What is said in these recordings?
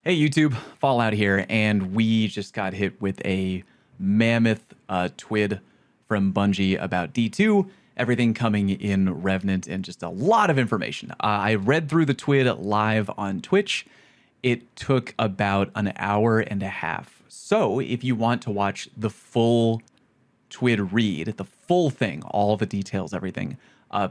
Hey YouTube, Fallout here, and we just got hit with a mammoth TWID from Bungie about D2, everything coming in Revenant, and just a lot of information. I read through the TWID live on Twitch. It took about an hour and a half. So if you want to watch the full TWID read, the full thing, all the details, everything,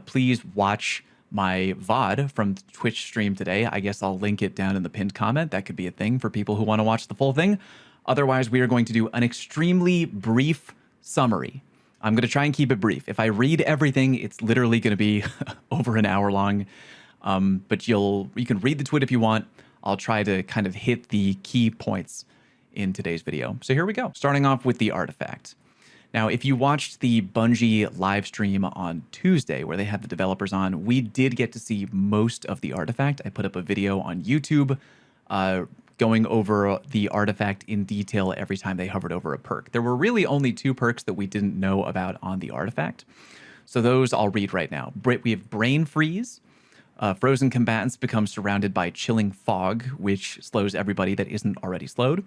please watch my VOD from the Twitch stream today. I guess I'll link it down in the pinned comment. That could be a thing for people who want to watch the full thing. Otherwise, we are going to do an extremely brief summary. I'm going to try and keep it brief. If I read everything, it's literally going to be over an hour long. But you can read the TWID if you want. I'll try to kind of hit the key points in today's video. So here we go. Starting off with the artifact. Now, if you watched the Bungie live stream on Tuesday where they had the developers on, we did get to see most of the artifact. I put up a video on YouTube going over the artifact in detail every time they hovered over a perk. There were really only 2 perks that we didn't know about on the artifact. So those I'll read right now. We have Brain Freeze. Frozen combatants become surrounded by chilling fog, which slows everybody that isn't already slowed.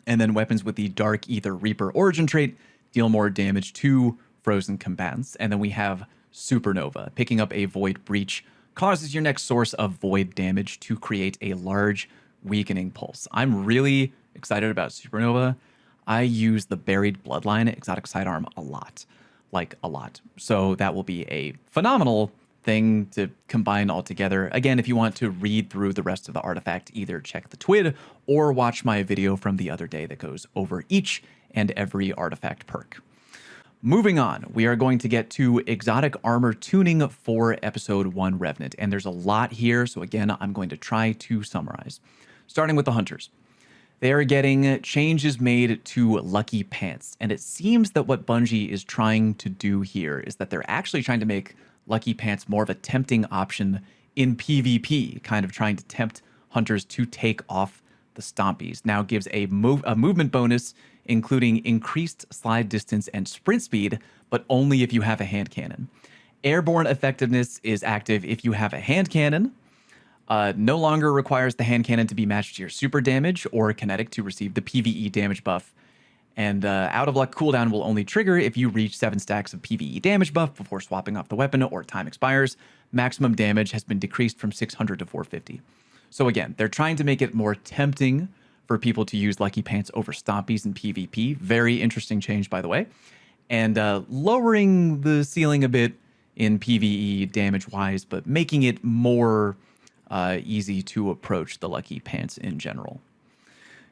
And then weapons with the Dark Ether Reaper origin trait deal more damage to frozen combatants. And then we have Supernova. Picking up a Void Breach causes your next source of void damage to create a large weakening pulse. I'm really excited about Supernova. I use the Buried Bloodline exotic sidearm a lot. Like, a lot. So that will be a phenomenal thing to combine all together. Again, if you want to read through the rest of the artifact, either check the TWID or watch my video from the other day that goes over each and every artifact perk. Moving on, we are going to get to exotic armor tuning for episode 1 Revenant, and there's a lot here, so again, I'm going to try to summarize. Starting with the hunters. They are getting changes made to Lucky Pants, and it seems that what Bungie is trying to do here is that they're actually trying to make Lucky Pants more of a tempting option in PvP, kind of trying to tempt hunters to take off the Stompies. Now gives a movement bonus, including increased slide distance and sprint speed, but only if you have a hand cannon. Airborne effectiveness is active if you have a hand cannon. No longer requires the hand cannon to be matched to your super damage or kinetic to receive the PvE damage buff. And out of luck cooldown will only trigger if you reach 7 stacks of PvE damage buff before swapping off the weapon or time expires. Maximum damage has been decreased from 600 to 450. So again, they're trying to make it more tempting for people to use Lucky Pants over Stompies in PvP. Very interesting change, by the way. And lowering the ceiling a bit in PvE damage-wise, but making it more easy to approach the Lucky Pants in general.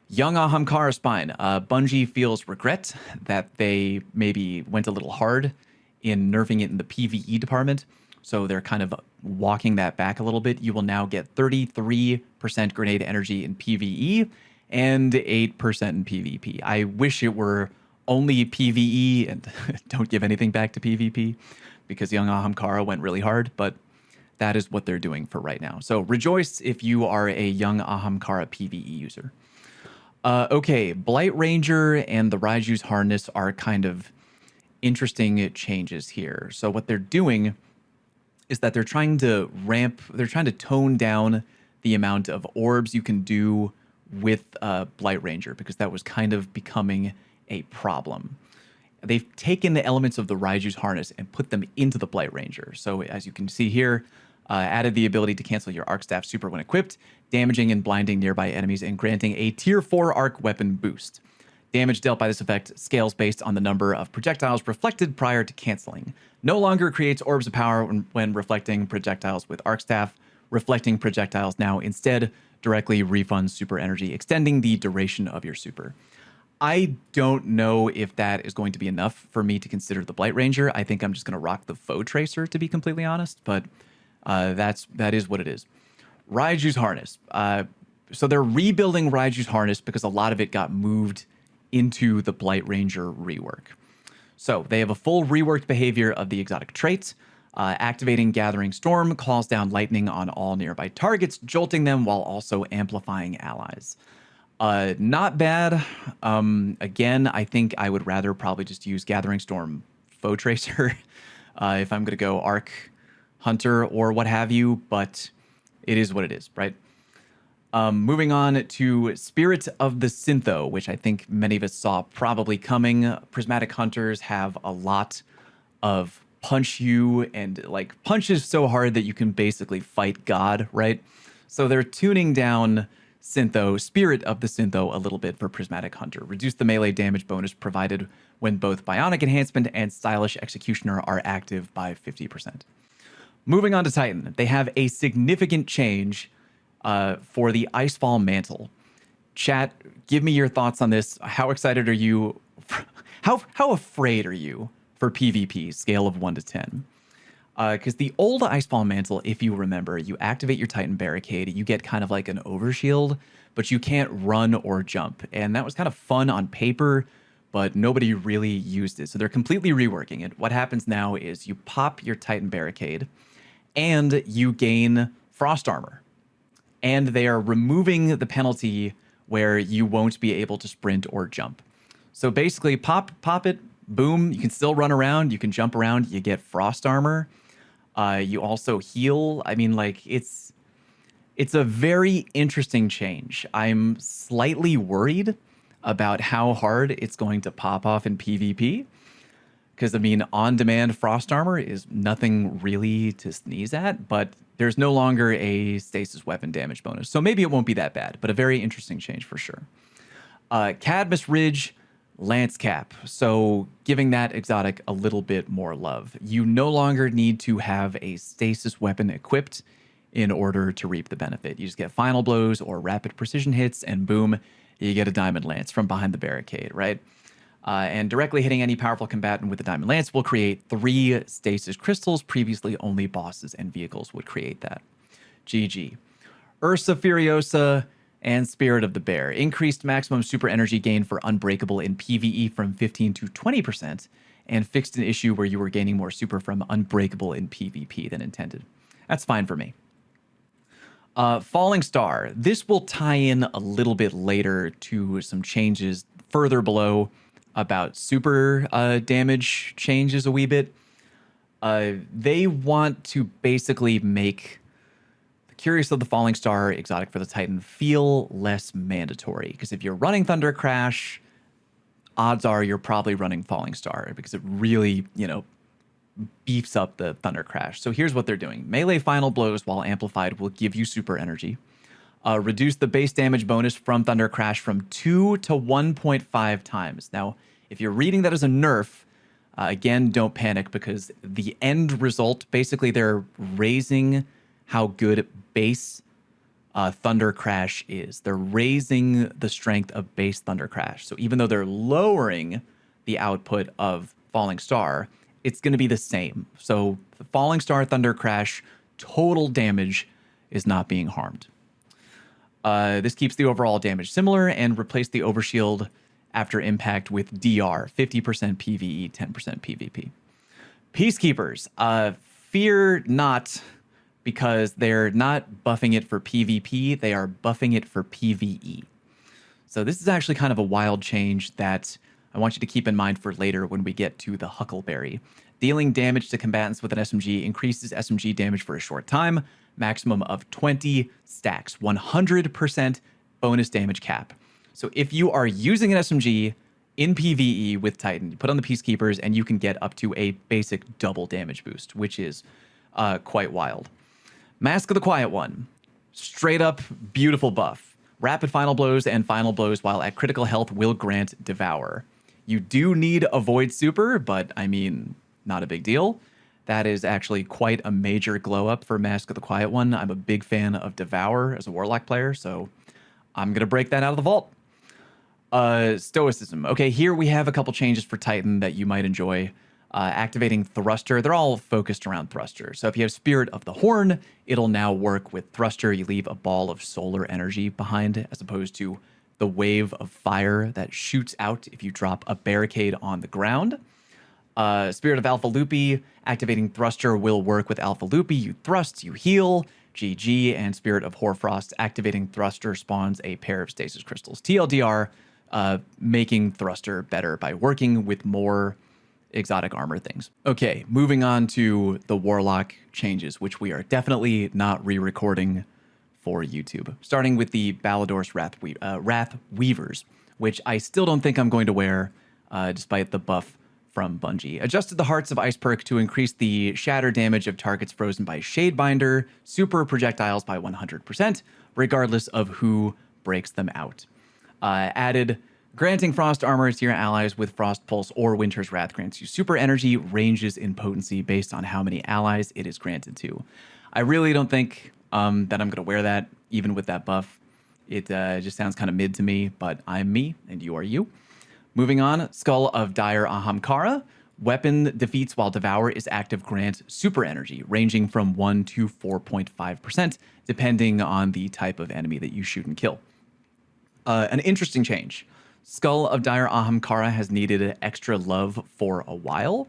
Young Ahamkara Spine. Bungie feels regret that they maybe went a little hard in nerfing it in the PvE department. So they're kind of walking that back a little bit. You will now get 33% grenade energy in PvE and 8% in PvP. I wish it were only PvE and don't give anything back to PvP because Young Ahamkara went really hard, but that is what they're doing for right now. So rejoice if you are a Young Ahamkara PvE user. Okay, Blight Ranger and the Raiju's Harness are kind of interesting changes here. So what they're doing is that they're trying to tone down the amount of orbs you can do with Blight Ranger, because that was kind of becoming a problem. They've taken the elements of the Raiju's Harness and put them into the Blight Ranger. So as you can see here, added the ability to cancel your Arc Staff super when equipped, damaging and blinding nearby enemies, and granting a Tier 4 Arc weapon boost. Damage dealt by this effect scales based on the number of projectiles reflected prior to canceling. No longer creates orbs of power when reflecting projectiles with Arc Staff. Reflecting projectiles now instead directly refunds super energy, extending the duration of your super. I don't know if that is going to be enough for me to consider the Blight Ranger. I think I'm just going to rock the Foe Tracer, to be completely honest, but that is what it is. Raiju's Harness. So they're rebuilding Raiju's Harness because a lot of it got moved into the Blight Ranger rework. So they have a full reworked behavior of the exotic traits. Activating Gathering Storm calls down lightning on all nearby targets, jolting them while also amplifying allies. Not bad. Again, I think I would rather probably just use Gathering Storm Foe Tracer if I'm going to go Arc Hunter or what have you, but it is what it is, right? Moving on to Spirit of the Syntho, which I think many of us saw probably coming. Prismatic Hunters have a lot of punch you and like punches so hard that you can basically fight God, right? So they're tuning down Syntho, Spirit of the Syntho, a little bit for Prismatic Hunter. Reduce the melee damage bonus provided when both Bionic Enhancement and Stylish Executioner are active by 50%. Moving on to Titan, they have a significant change for the Icefall Mantle. Chat, give me your thoughts on this. How excited are you? How afraid are you for PvP, scale of 1 to 10? Because the old Icefall Mantle, if you remember, you activate your Titan Barricade, you get kind of like an overshield, but you can't run or jump. And that was kind of fun on paper, but nobody really used it. So they're completely reworking it. What happens now is you pop your Titan Barricade, and you gain Frost Armor. And they are removing the penalty where you won't be able to sprint or jump. So basically, pop it, boom, you can still run around, you can jump around, you get Frost Armor. You also heal. I mean, like, it's a very interesting change. I'm slightly worried about how hard it's going to pop off in PvP. Because, I mean, on-demand Frost Armor is nothing really to sneeze at, but there's no longer a stasis weapon damage bonus. So maybe it won't be that bad, but a very interesting change for sure. Cadmus Ridge, Lance Cap. So giving that exotic a little bit more love. You no longer need to have a stasis weapon equipped in order to reap the benefit. You just get final blows or rapid precision hits, and boom, you get a Diamond Lance from behind the barricade, right? And directly hitting any powerful combatant with the Diamond Lance will create 3 stasis crystals. Previously, only bosses and vehicles would create that. GG. Ursa Furiosa and Spirit of the Bear. Increased maximum super energy gain for Unbreakable in PvE from 15 to 20%, and fixed an issue where you were gaining more super from Unbreakable in PvP than intended. That's fine for me. Falling Star. This will tie in a little bit later to some changes further below about super damage changes a wee bit. They want to basically make the Curious of the Falling Star exotic for the Titan feel less mandatory. Because if you're running Thunder Crash, odds are you're probably running Falling Star because it really, beefs up the Thunder Crash. So here's what they're doing. Melee final blows while amplified will give you super energy. Reduce the base damage bonus from Thunder Crash from 2 to 1.5 times. Now, if you're reading that as a nerf, again, don't panic because the end result, basically they're raising how good base Thunder Crash is. They're raising the strength of base Thunder Crash. So even though they're lowering the output of Falling Star, it's going to be the same. So the Falling Star Thunder Crash total damage is not being harmed. This keeps the overall damage similar and replace the overshield after impact with DR, 50% PvE, 10% PvP. Peacekeepers, fear not, because they're not buffing it for PvP, they are buffing it for PvE. So this is actually kind of a wild change that I want you to keep in mind for later when we get to the Huckleberry. Dealing damage to combatants with an SMG increases SMG damage for a short time, maximum of 20 stacks, 100% bonus damage cap. So if you are using an SMG in PvE with Titan, you put on the Peacekeepers and you can get up to a basic double damage boost, which is quite wild. Mask of the Quiet One, straight up beautiful buff. Rapid final blows and final blows while at critical health will grant Devour. You do need Avoid Super, but I mean, not a big deal. That is actually quite a major glow up for Mask of the Quiet One. I'm a big fan of Devour as a Warlock player, so I'm going to break that out of the vault. Stoicism. Okay, here we have a couple changes for Titan that you might enjoy. Activating Thruster. They're all focused around Thruster. So if you have Spirit of the Horn, it'll now work with Thruster. You leave a ball of solar energy behind as opposed to the wave of fire that shoots out if you drop a barricade on the ground. Spirit of Alpha Loopy. Activating Thruster will work with Alpha Loopy. You thrust, you heal. GG. And Spirit of Hoarfrost. Activating Thruster spawns a pair of stasis crystals. TLDR, making Thruster better by working with more exotic armor things. Okay, moving on to the Warlock changes, which we are definitely not re-recording for YouTube, starting with the Ballador's Wrath Weavers, which I still don't think I'm going to wear, despite the buff from Bungie. Adjusted the Hearts of Ice perk to increase the shatter damage of targets frozen by Shadebinder, super projectiles by 100%, regardless of who breaks them out. Added granting Frost armor to your allies with Frost Pulse or Winter's Wrath grants you super energy, ranges in potency based on how many allies it is granted to. I really don't think that I'm going to wear that, even with that buff. It just sounds kind of mid to me, but I'm me and you are you. Moving on, Skull of Dire Ahamkara. Weapon defeats while Devour is active grant super energy, ranging from 1 to 4.5%, depending on the type of enemy that you shoot and kill. An interesting change. Skull of Dire Ahamkara has needed extra love for a while.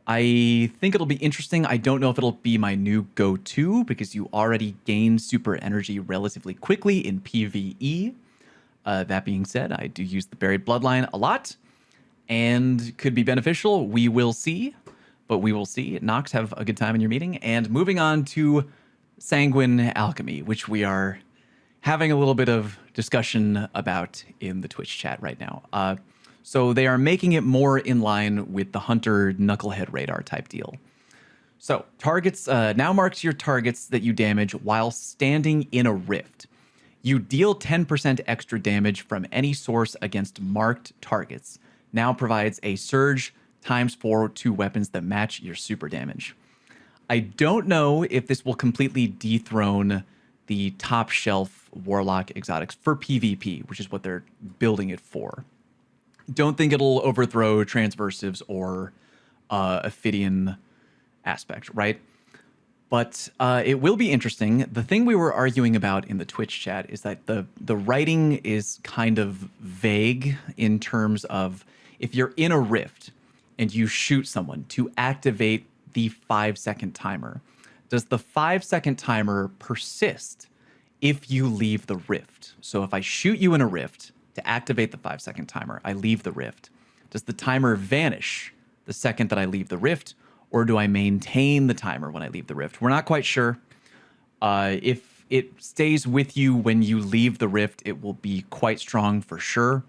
I think it'll be interesting. I don't know if it'll be my new go-to because you already gain super energy relatively quickly in PvE. That being said, I do use the Buried Bloodline a lot and could be beneficial. We will see, but we will see. Nox, have a good time in your meeting. And moving on to Sanguine Alchemy, which we are having a little bit of discussion about in the Twitch chat right now. So they are making it more in line with the Hunter Knucklehead Radar type deal. So targets now marks your targets that you damage while standing in a rift. You deal 10% extra damage from any source against marked targets. Now provides a surge ×4 to weapons that match your super damage. I don't know if this will completely dethrone the top shelf Warlock Exotics for PvP, which is what they're building it for. Don't think it'll overthrow Transversives or Ophidian aspect, right? But it will be interesting. The thing we were arguing about in the Twitch chat is that the writing is kind of vague in terms of if you're in a rift and you shoot someone to activate the 5-second timer, does the 5-second timer persist if you leave the rift? So if I shoot you in a rift to activate the 5-second timer, I leave the rift. Does the timer vanish the second that I leave the rift, or do I maintain the timer when I leave the rift? We're not quite sure. If it stays with you when you leave the rift, it will be quite strong for sure.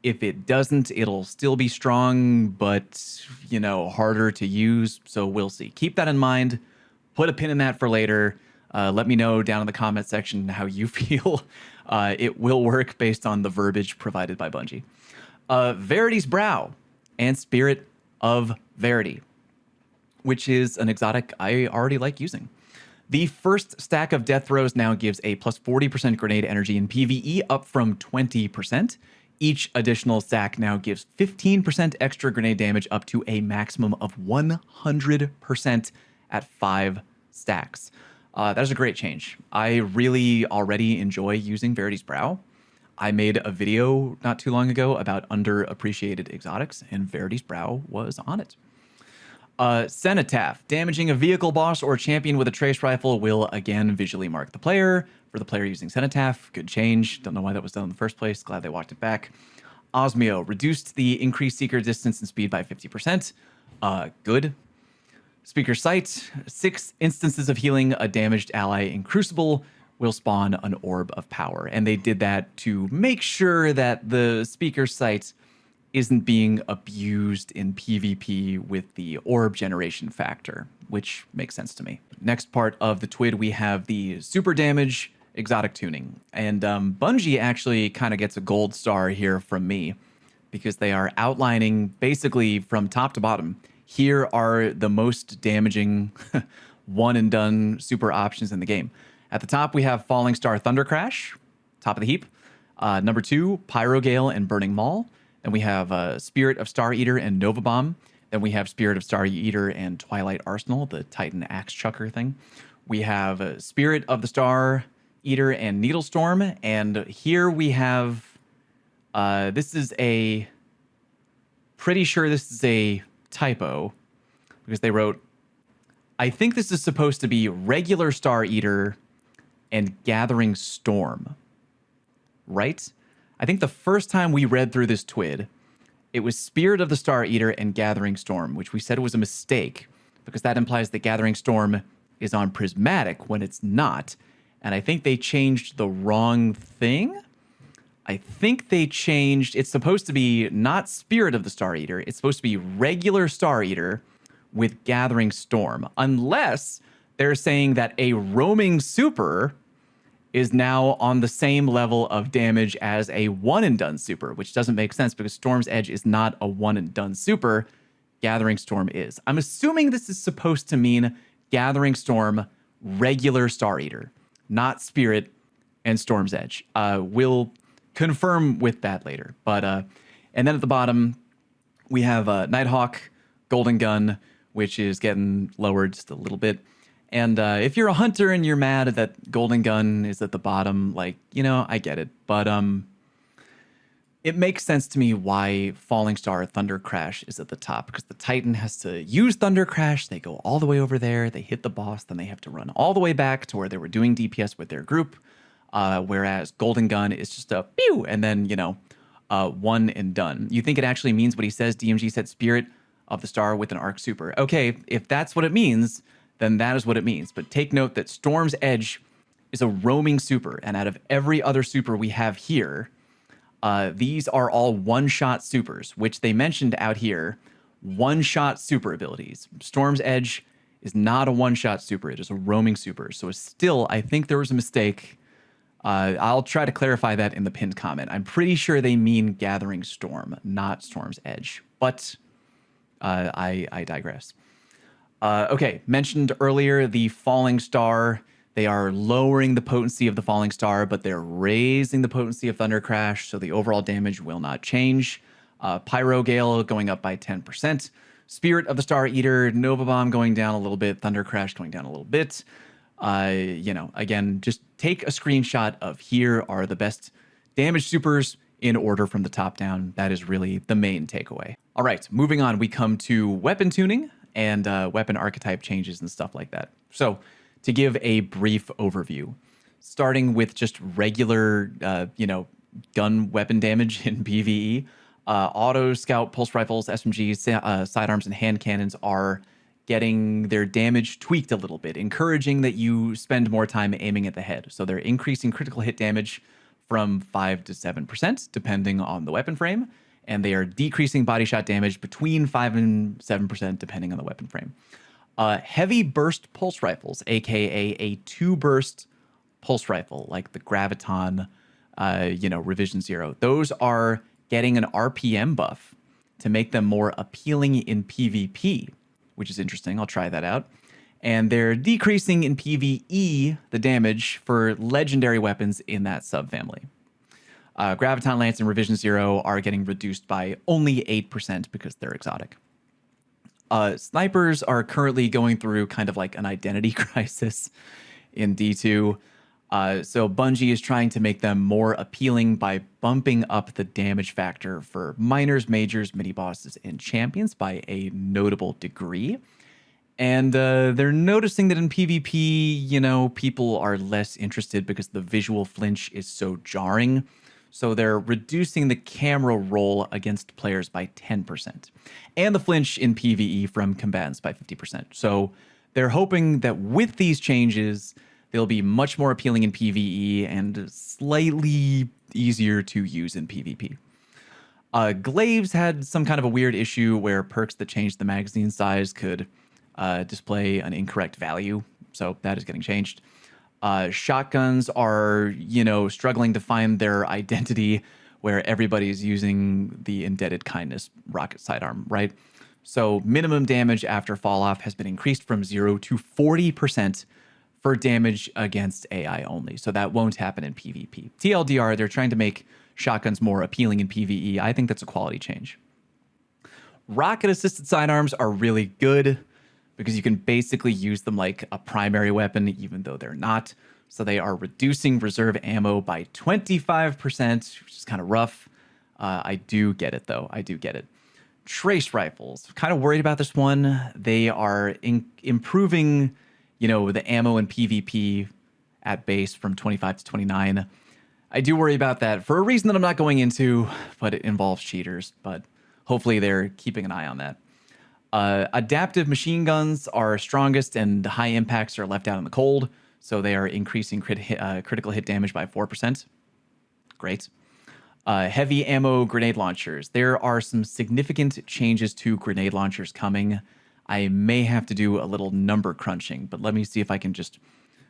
If it doesn't, it'll still be strong, but, you know, harder to use. So we'll see. Keep that in mind. Put a pin in that for later. Let me know down in the comment section how you feel. It will work based on the verbiage provided by Bungie. Verity's Brow and Spirit of Verity, which is an exotic I already like using. The first stack of death throws now gives a plus 40% grenade energy in PvE, up from 20%. Each additional stack now gives 15% extra grenade damage, up to a maximum of 100% at 5 stacks. That is a great change. I really already enjoy using Verity's Brow. I made a video not too long ago about underappreciated exotics, and Verity's Brow was on it. Cenotaph. Damaging a vehicle boss or champion with a trace rifle will again visually mark the player. For the player using Cenotaph, good change. Don't know why that was done in the first place. Glad they walked it back. Osmio. Reduced the increased seeker distance and speed by 50%. Good. Speaker Sight. 6 instances of healing a damaged ally in Crucible will spawn an Orb of Power. And they did that to make sure that the Speaker Sight isn't being abused in PvP with the orb generation factor, which makes sense to me. Next part of the TWID, we have the super damage exotic tuning. And Bungie actually kind of gets a gold star here from me because they are outlining basically from top to bottom. Here are the most damaging one and done super options in the game. At the top, we have Falling Star Thunder Crash, top of the heap. Number 2, Pyrogale and Burning Maul. Then we have Spirit of Star Eater and Nova Bomb. Then we have Spirit of Star Eater and Twilight Arsenal, the Titan Axe Chucker thing. We have Spirit of the Star Eater and Needle Storm. And here we have, this is a, pretty sure this is a typo because they wrote, I think this is supposed to be regular Star Eater and Gathering Storm, right? I think the first time we read through this TWID, it was Spirit of the Star Eater and Gathering Storm, which we said was a mistake because that implies that Gathering Storm is on Prismatic when it's not. and I think they changed the wrong thing. I think they changed, it's supposed to be not Spirit of the Star Eater, it's supposed to be regular Star Eater with Gathering Storm, unless they're saying that a roaming super is now on the same level of damage as a one and done super, which doesn't make sense because Storm's Edge is not a one and done super. Gathering Storm is. I'm assuming this is supposed to mean Gathering Storm, regular Star Eater, not Spirit and Storm's Edge. We'll confirm with that later. But and then at the bottom, we have Nighthawk, Golden Gun, which is getting lowered just a little bit. And if you're a hunter and you're mad that Golden Gun is at the bottom, like, you know, I get it. But it makes sense to me why Falling Star Thunder Crash is at the top, because the Titan has to use Thunder Crash. They go all the way over there. They hit the boss. Then they have to run all the way back to where they were doing DPS with their group. Whereas Golden Gun is just a pew and then, you know, one and done. You think it actually means what he says? DMG said Spirit of the Star with an Arc Super. Okay, if that's what it means, then that is what it means. But take note that Storm's Edge is a roaming super. And out of every other super we have here, these are all one-shot supers, which they mentioned out here. One-shot super abilities. Storm's Edge is not a one-shot super. It is a roaming super. So it's still, I think there was a mistake. I'll try to clarify that in the pinned comment. I'm pretty sure they mean Gathering Storm, not Storm's Edge. But I digress. Okay, mentioned earlier the Falling Star. They are lowering the potency of the Falling Star, but they're raising the potency of Thunder Crash, so the overall damage will not change. Pyro Gale going up by 10%. Spirit of the Star Eater, Nova Bomb going down a little bit. Thunder Crash going down a little bit. You know, again, just take a screenshot of here are the best damage supers in order from the top down. That is really the main takeaway. All right, moving on, we come to weapon tuning and weapon archetype changes and stuff like that. So to give a brief overview, starting with just regular, you know, gun weapon damage in PvE, auto, scout, pulse rifles, SMGs, sidearms, and hand cannons are getting their damage tweaked a little bit, encouraging that you spend more time aiming at the head. So they're increasing critical hit damage from 5 to 7%, depending on the weapon frame, and they are decreasing body shot damage between 5 and 7%, depending on the weapon frame. Heavy burst pulse rifles, aka a 2-burst pulse rifle, like the Graviton, you know, Revision 0. Those are getting an RPM buff to make them more appealing in PvP, which is interesting. I'll try that out. And they're decreasing in PvE the damage for legendary weapons in that subfamily. Graviton Lance and Revision 0 are getting reduced by only 8% because they're exotic. Snipers are currently going through kind of like an identity crisis in D2. So Bungie is trying to make them more appealing by bumping up the damage factor for minors, majors, mini-bosses, and champions by a notable degree. And they're noticing that in PvP, you know, people are less interested because the visual flinch is so jarring. So they're reducing the camera roll against players by 10%. And the flinch in PvE from combatants by 50%. So they're hoping that with these changes, they'll be much more appealing in PvE and slightly easier to use in PvP. Glaives had some kind of a weird issue where perks that changed the magazine size could display an incorrect value. So that is getting changed. Shotguns are, you know, struggling to find their identity where everybody's using the Indebted Kindness rocket sidearm, right? So minimum damage after fall off has been increased from 0 to 40% for damage against AI only. So that won't happen in PvP. TLDR, they're trying to make shotguns more appealing in PvE. I think that's a quality change. Rocket-assisted sidearms are really good because you can basically use them like a primary weapon, even though they're not. So they are reducing reserve ammo by 25%, which is kind of rough. I do get it, though. I do get it. Trace rifles. Kind of worried about this one. They are improving, you know, the ammo in PvP at base from 25 to 29. I do worry about that for a reason that I'm not going into, but it involves cheaters. But hopefully they're keeping an eye on that. Adaptive machine guns are strongest and the high impacts are left out in the cold. So they are increasing critical hit damage by 4%. Great. Heavy ammo grenade launchers. There are some significant changes to grenade launchers coming. I may have to do a little number crunching, but let me see if I can just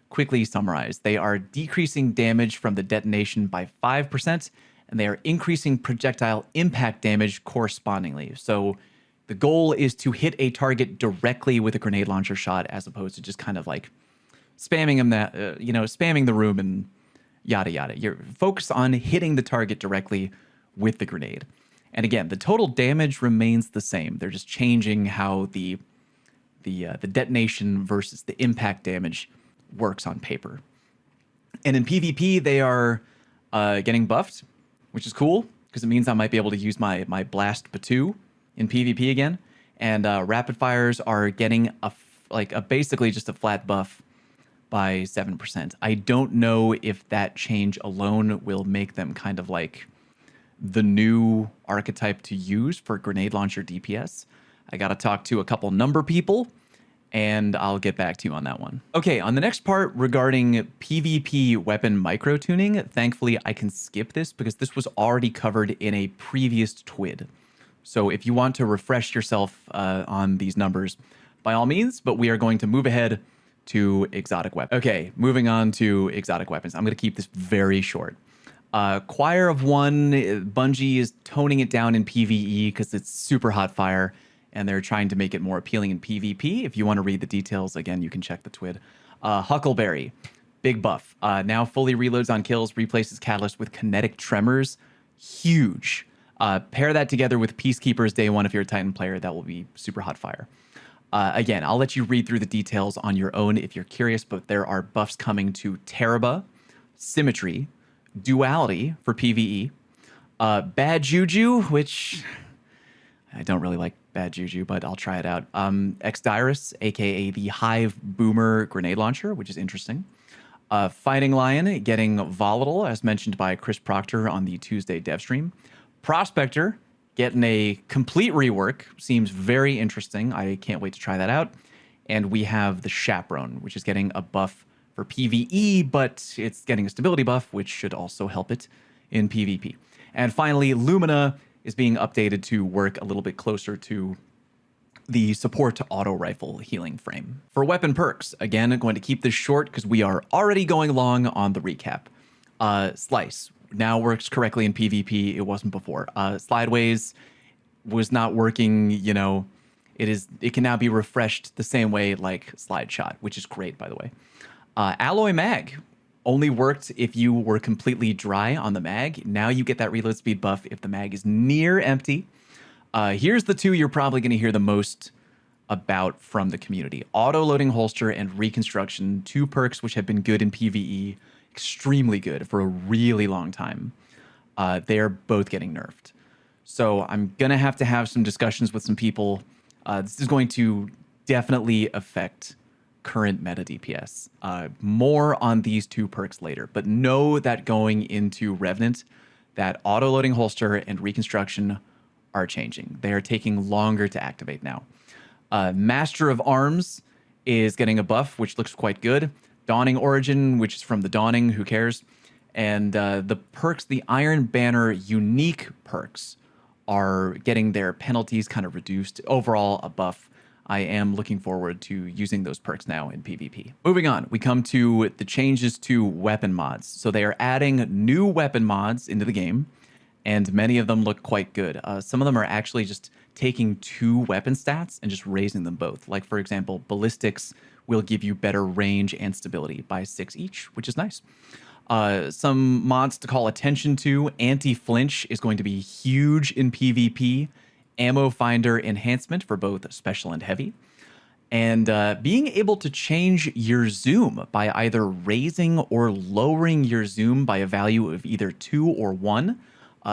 quickly summarize. They are decreasing damage from the detonation by 5%, and they are increasing projectile impact damage correspondingly. So the goal is to hit a target directly with a grenade launcher shot, as opposed to just kind of like spamming them spamming the room and yada yada. You're focused on hitting the target directly with the grenade. And again, the total damage remains the same. They're just changing how the detonation versus the impact damage works on paper. And in PvP, they are getting buffed, which is cool because it means I might be able to use my blast Batu in PvP again. And rapid fires are getting basically just a flat buff by 7%. I don't know if that change alone will make them kind of like the new archetype to use for grenade launcher DPS. I got to talk to a couple number people, and I'll get back to you on that one. Okay, on the next part regarding PvP weapon micro tuning, thankfully I can skip this because this was already covered in a previous TWID. So if you want to refresh yourself on these numbers, by all means, but we are going to move ahead to exotic weapons. Okay, moving on to exotic weapons. I'm going to keep this very short. Choir of One, Bungie is toning it down in PvE because it's super hot fire, and they're trying to make it more appealing in PvP. If you want to read the details, again, you can check the TWID. Huckleberry, big buff. Now fully reloads on kills, replaces Catalyst with kinetic tremors. Huge. Pair that together with Peacekeeper's Day 1 if you're a Titan player. That will be super hot fire. Again, I'll let you read through the details on your own if you're curious, but there are buffs coming to Teraba, Symmetry, Duality for PvE, Bad Juju, which I don't really like Bad Juju, but I'll try it out. Exdirus, aka the Hive Boomer grenade launcher, which is interesting. Fighting Lion getting volatile, as mentioned by Chris Proctor on the Tuesday dev stream. Prospector getting a complete rework, seems very interesting. I can't wait to try that out. And we have the Chaperone, which is getting a buff for PvE, but it's getting a stability buff, which should also help it in PvP. And finally, Lumina is being updated to work a little bit closer to the support to auto rifle healing frame. For weapon perks, again, I'm going to keep this short because we are already going long on the recap. Slice now works correctly in PvP. It wasn't before. Slideways was not working, it can now be refreshed the same way like Slide Shot, which is great, by the way. Alloy Mag only worked if you were completely dry on the mag. Now you get that reload speed buff if the mag is near empty. Here's the two you're probably going to hear the most about from the community. Auto-loading holster and reconstruction, two perks which have been good in PvE, extremely good for a really long time. They're both getting nerfed. So I'm going to have some discussions with some people. This is going to definitely affect current meta DPS. More on these two perks later, but know that going into Revenant, that auto-loading holster and reconstruction are changing. They are taking longer to activate now. Master of Arms is getting a buff, which looks quite good. Dawning Origin, which is from the Dawning, who cares? And the perks, the Iron Banner unique perks, are getting their penalties kind of reduced. Overall, a buff. I am looking forward to using those perks now in PvP. Moving on, we come to the changes to weapon mods. So they are adding new weapon mods into the game, and many of them look quite good. Some of them are actually just taking two weapon stats and just raising them both. Like, for example, ballistics will give you better range and stability by 6 each, which is nice. Some mods to call attention to. Anti-flinch is going to be huge in PvP. Ammo finder enhancement for both special and heavy. And being able to change your zoom by either raising or lowering your zoom by a value of either 2 or 1,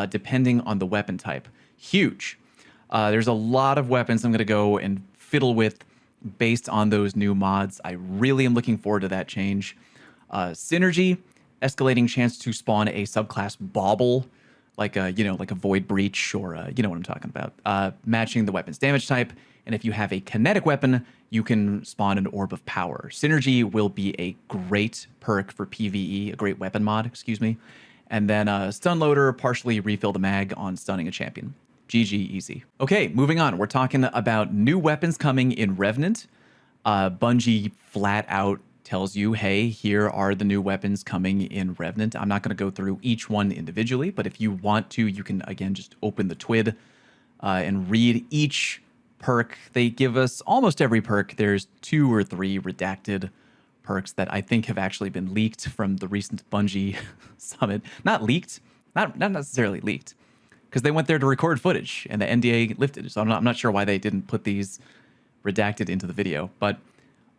depending on the weapon type. Huge. There's a lot of weapons I'm going to go and fiddle with based on those new mods. I really am looking forward to that change. Synergy, escalating chance to spawn a subclass Bauble. like a, like a Void Breach, or you know what I'm talking about. Matching the weapon's damage type, and if you have a kinetic weapon, you can spawn an Orb of Power. Synergy will be a great perk for PvE, a great weapon mod, excuse me. And then Stun Loader, partially refill the mag on stunning a champion. GG, easy. Okay, moving on. We're talking about new weapons coming in Revenant. Bungie flat out tells you, hey, here are the new weapons coming in Revenant. I'm not going to go through each one individually, but if you want to, you can, again, just open the TWID and read each perk. They give us almost every perk. There's 2 or 3 redacted perks that I think have actually been leaked from the recent Bungie summit. Not leaked, not necessarily leaked, because they went there to record footage and the NDA lifted. So I'm not sure why they didn't put these redacted into the video, but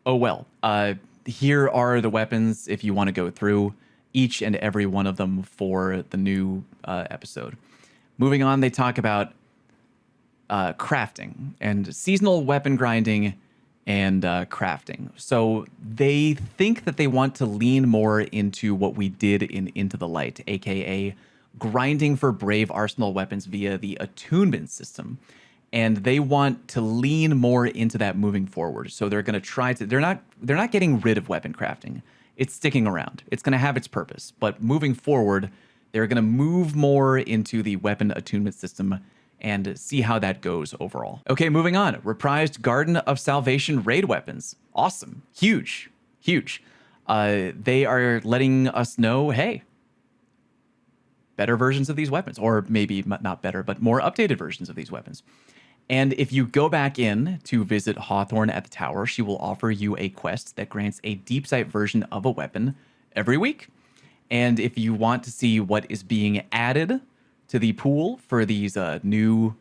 oh well. Here are the weapons if you want to go through each and every one of them for the new episode. Moving on, they talk about crafting and seasonal weapon grinding and crafting. So they think that they want to lean more into what we did in Into the Light, aka grinding for Brave Arsenal weapons via the attunement system. And they want to lean more into that moving forward. So they're going to try to, they're not getting rid of weapon crafting. It's sticking around. It's going to have its purpose. But moving forward, they're going to move more into the weapon attunement system and see how that goes overall. Okay, moving on. Reprised Garden of Salvation raid weapons. Awesome. Huge. Huge. They are letting us know, hey, better versions of these weapons, or maybe not better, but more updated versions of these weapons. And if you go back in to visit Hawthorne at the tower, she will offer you a quest that grants a deep sight version of a weapon every week. And if you want to see what is being added to the pool for these new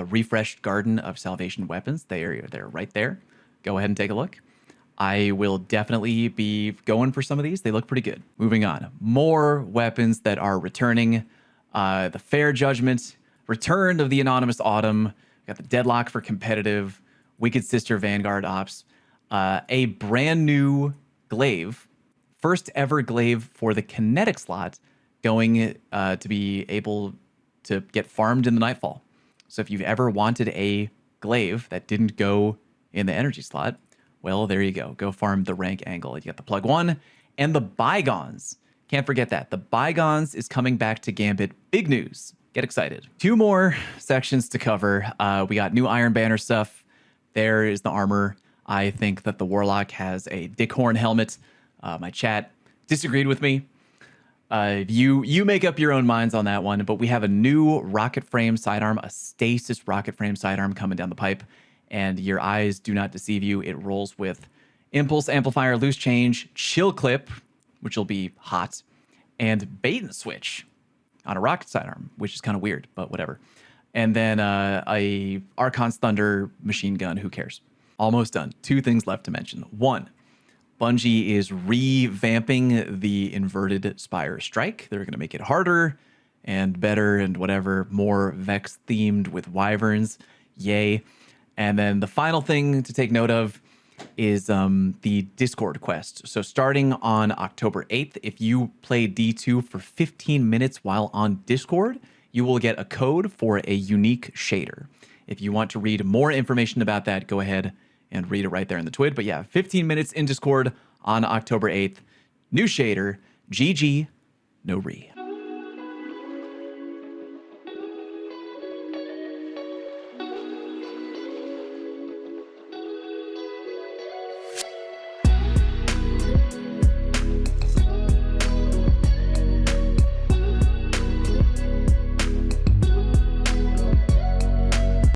refreshed Garden of Salvation weapons, they're right there. Go ahead and take a look. I will definitely be going for some of these. They look pretty good. Moving on. More weapons that are returning. The Fair Judgment, Return of the Anonymous Autumn. Got the Deadlock for competitive, Wicked Sister Vanguard ops, a brand new glaive, first ever glaive for the kinetic slot, going to be able to get farmed in the Nightfall. So if you've ever wanted a glaive that didn't go in the energy slot, well, there you go. Go farm the rank angle. You got the Plug 1 and the Bygones. Can't forget that. The Bygones is coming back to Gambit. Big news. Get excited. 2 more sections to cover. We got new Iron Banner stuff. There is the armor. I think that the Warlock has a Dickhorn helmet. My chat disagreed with me. You make up your own minds on that one, but we have a new rocket frame sidearm, a stasis rocket frame sidearm coming down the pipe, and your eyes do not deceive you. It rolls with Impulse Amplifier, Loose Change, Chill Clip, which will be hot, and Bait and Switch on a rocket sidearm, which is kind of weird, but whatever. And then a Archon's Thunder machine gun. Who cares? Almost done. 2 things left to mention. 1, Bungie is revamping the inverted Spire strike. They're going to make it harder and better and whatever, more Vex themed with wyverns. Yay. And then the final thing to take note of is the Discord quest. So starting on October 8th, if you play D2 for 15 minutes while on Discord, you will get a code for a unique shader. If you want to read more information about that, go ahead and read it right there in the TWID. But yeah, 15 minutes in Discord on October 8th. New shader, GG, no re.